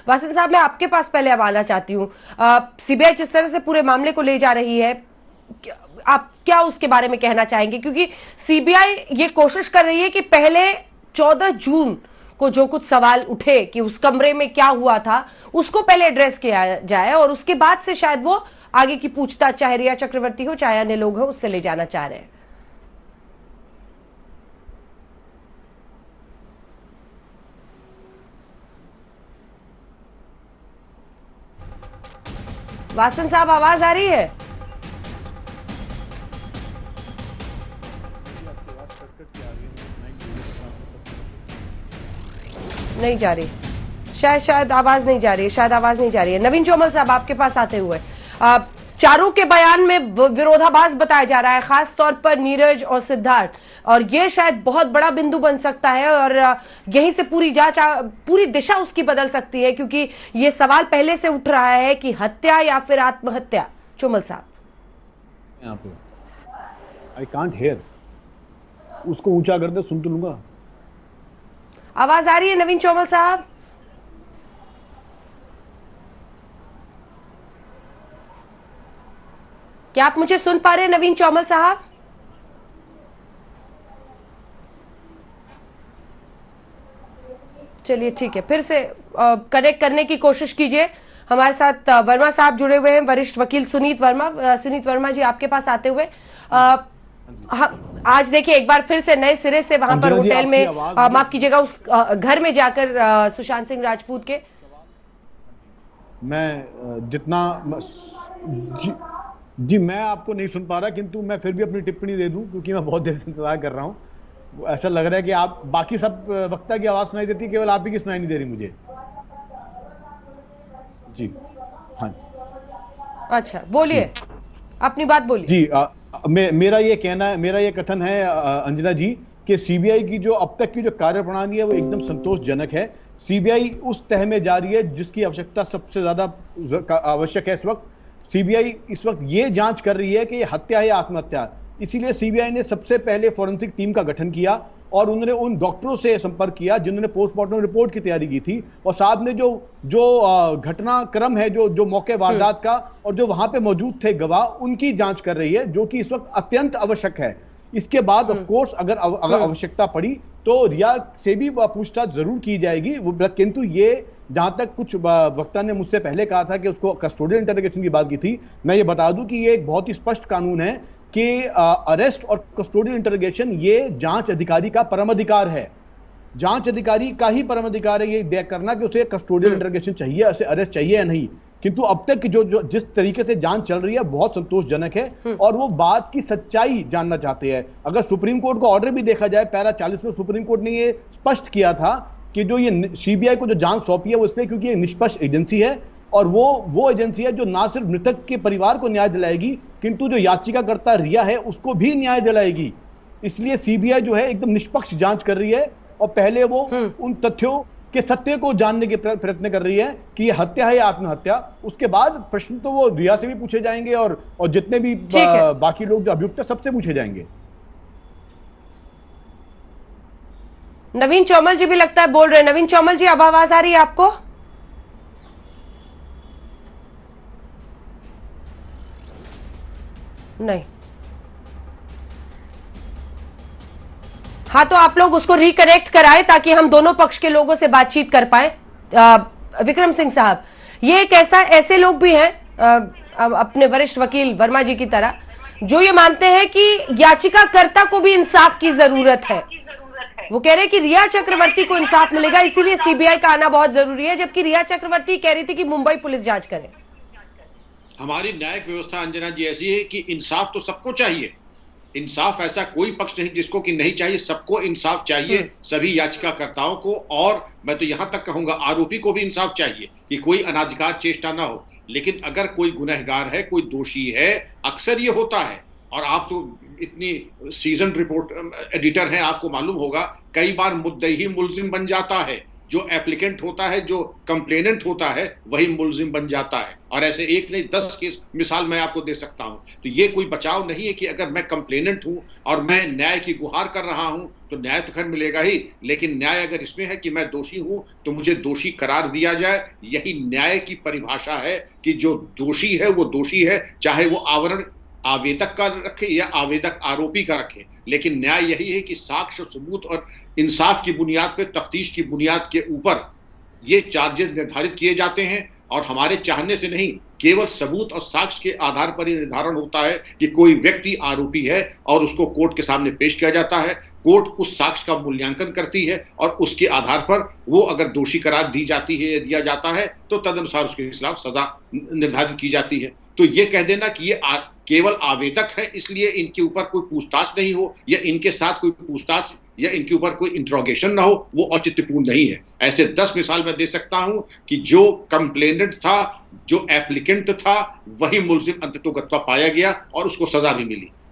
वासन साहब, मैं आपके पास पहले अब आना चाहती हूँ। सीबीआई जिस तरह से पूरे मामले को ले जा रही है, आप क्या उसके बारे में कहना चाहेंगे? क्योंकि सीबीआई ये कोशिश कर रही है कि पहले 14 जून को जो कुछ सवाल उठे कि उस कमरे में क्या हुआ था, उसको पहले एड्रेस किया जाए और उसके बाद से शायद वो आगे की पूछताछ, चाहे रिया चक्रवर्ती हो चाहे अन्य लोग हो, उससे ले जाना चाह रहे हैं। वासन साहब, आवाज आ रही है? नहीं जा रही, शायद आवाज नहीं जा रही है, शायद आवाज नहीं जा रही है। नवीन चौमल साहब, आपके पास आते हुए, चारों के बयान में विरोधाभास बताया जा रहा है, खास तौर पर नीरज और सिद्धार्थ, और ये शायद बहुत बड़ा बिंदु बन सकता है और यहीं से पूरी जांच, पूरी दिशा उसकी बदल सकती है, क्योंकि ये सवाल पहले से उठ रहा है कि हत्या या फिर आत्महत्या। चौमल साहब, यहाँ पे आई कांट हेयर, उसको ऊंचा कर दे, सुन तो लूंगा। आवाज आ रही है नवीन चौमल साहब? क्या आप मुझे सुन पा रहे हैं नवीन चौमल साहब? चलिए ठीक है, फिर से कनेक्ट करने की कोशिश कीजिए। हमारे साथ वर्मा साहब जुड़े हुए हैं, वरिष्ठ वकील सुनीत वर्मा। सुनीत वर्मा जी, आपके पास आते हुए, आज देखिए एक बार फिर से नए सिरे से वहां पर होटल में, माफ कीजिएगा, उस घर में जाकर सुशांत सिंह राजपूत के, मैं जितना जी मैं आपको नहीं सुन पा रहा, किंतु मैं फिर भी अपनी टिप्पणी दे दूं, क्योंकि मैं बहुत देर से इंतजार कर रहा हूं। ऐसा लग रहा है कि आप, बाकी सब वक्ता की आवाज सुनाई देती है, केवल आप ही की सुनाई नहीं दे रही मुझे। जी हाँ, अच्छा बोलिए, अपनी बात बोलिए। जी, मेरा ये कहना है, मेरा ये कथन है अंजना जी, कि सीबीआई की जो अब तक की जो कार्यप्रणाली है वो एकदम संतोषजनक है। सीबीआई उस तह में जा रही है जिसकी आवश्यकता सबसे ज्यादा आवश्यक है इस वक्त। सीबीआई इस वक्त ये जांच कर रही है कि ये हत्या है या आत्महत्या। इसीलिए सीबीआई ने सबसे पहले फॉरेंसिक टीम का गठन किया और उन्होंने उन डॉक्टरों से संपर्क किया जिन्होंने पोस्टमार्टम रिपोर्ट की तैयारी की थी, और साथ में जो जो घटनाक्रम है, जो जो मौके वारदात का, और जो वहां पे मौजूद थे गवाह, उनकी जांच कर रही है, जो कि इस वक्त अत्यंत आवश्यक है। इसके बाद ऑफ कोर्स अगर आवश्यकता पड़ी तो रिया से भी पूछताछ जरूर की जाएगी, किंतु ये जहां तक कुछ वक्ता ने मुझसे पहले कहा था कि उसको कस्टोडियल इंटरोगेशन की बात की थी, मैं ये बता दूं कि ये एक बहुत ही स्पष्ट कानून है कि अरेस्ट और कस्टोडियल इंटरोगेशन ये जांच अधिकारी का परम अधिकार है। जांच अधिकारी का ही परम अधिकार है ये तय करना कि उसे कस्टोडियल इंटरोगेशन चाहिए, उसे अरेस्ट चाहिए या नहीं। किंतु अब तक की जो जिस तरीके से जांच चल रही है बहुत संतोषजनक है और वो बात की सच्चाई जानना चाहते हैं। अगर सुप्रीम कोर्ट का ऑर्डर भी देखा जाए, पैरा 40 में सुप्रीम कोर्ट ने ये स्पष्ट किया था कि जो ये सीबीआई को जो जांच सौंपी है वो इसलिए क्योंकि ये निष्पक्ष एजेंसी है, और वो एजेंसी है जो ना सिर्फ मृतक के परिवार को न्याय दिलाएगी, किंतु जो याचिकाकर्ता रिया है उसको भी न्याय दिलाएगी। इसलिए सीबीआई जो है एकदम निष्पक्ष जांच कर रही है और पहले वो उन तथ्यों के सत्य को जानने के प्रयत्न कर रही है कि ये हत्या है या आत्महत्या। उसके बाद प्रश्न तो वो रिया से भी पूछे जाएंगे और जितने भी बाकी लोग जो अभियुक्त है सबसे पूछे जाएंगे। नवीन चौमल जी भी लगता है बोल रहे हैं। नवीन चौमल जी, अब आवाज आ रही है आपको? नहीं। हाँ, तो आप लोग उसको रिकनेक्ट कराएं ताकि हम दोनों पक्ष के लोगों से बातचीत कर पाए। विक्रम सिंह साहब, ये एक ऐसे लोग भी हैं अपने वरिष्ठ वकील वर्मा जी की तरह, जो ये मानते हैं कि याचिकाकर्ता को भी इंसाफ की जरूरत है। वो कह रहे हैं कि रिया चक्रवर्ती को इंसाफ मिलेगा, इसीलिए सीबीआई का आना बहुत जरूरी है, जबकि रिया चक्रवर्ती कह रही थी कि मुंबई पुलिस जांच करे। हमारी न्यायिक व्यवस्था अंजना जी ऐसी है कि इंसाफ तो सबको चाहिए। इंसाफ ऐसा कोई पक्ष नहीं जिसको कि नहीं चाहिए, सबको इंसाफ चाहिए, सभी याचिकाकर्ताओं को, और मैं तो यहां तक कहूंगा आरोपी को भी इंसाफ चाहिए कि कोई अनाधिकार चेष्टा ना हो। लेकिन अगर कोई गुनहगार है, कोई दोषी है, अक्सर ये होता है, और आप तो इतनी सीजन रिपोर्ट एडिटर हैं, आपको मालूम होगा, कई बार मुद्दई ही मुलजिम बन जाता है। जो एप्लीकेंट होता है, जो कंप्लेनेंट होता है, वही मुलजिम बन जाता है। और ऐसे एक नहीं 10 केस मिसाल मैं आपको दे सकता हूं। तो ये कोई बचाव नहीं है कि अगर मैं कंप्लेनेंट हूं और मैं न्याय की गुहार कर रहा हूं तो न्याय तो खैर मिलेगा ही, लेकिन न्याय अगर इसमें है कि मैं दोषी हूं तो मुझे दोषी करार दिया जाए। यही न्याय की परिभाषा है कि जो दोषी है वो दोषी है, चाहे वो आवरण आवेदक का रखे या आवेदक आरोपी का रखे, लेकिन न्याय यही है कि साक्ष्य, सबूत और इंसाफ की बुनियाद पे, तफ्तीश की बुनियाद के ऊपर ये चार्जेस निर्धारित किए जाते हैं। और हमारे चाहने से नहीं, केवल सबूत और साक्ष्य के आधार पर ही निर्धारण होता है कि कोई व्यक्ति आरोपी है और उसको कोर्ट के सामने पेश किया जाता है। कोर्ट उस साक्ष्य का मूल्यांकन करती है और उसके आधार पर वो अगर दोषी करार दी जाती है या दिया जाता है तो तदनुसार उसके खिलाफ सजा निर्धारित की जाती है। तो ये कह देना कि ये केवल आवेदक है इसलिए इनके ऊपर कोई पूछताछ नहीं हो या इनके साथ कोई पूछताछ या इनके ऊपर कोई इंट्रोगेशन ना हो, वो औचित्यपूर्ण नहीं है। ऐसे 10 मिसाल मैं दे सकता हूं कि जो कंप्लेनेंट था, जो एप्लीकेंट था, वही मुलजिम अंततोगत्वा पाया गया और उसको सजा भी मिली।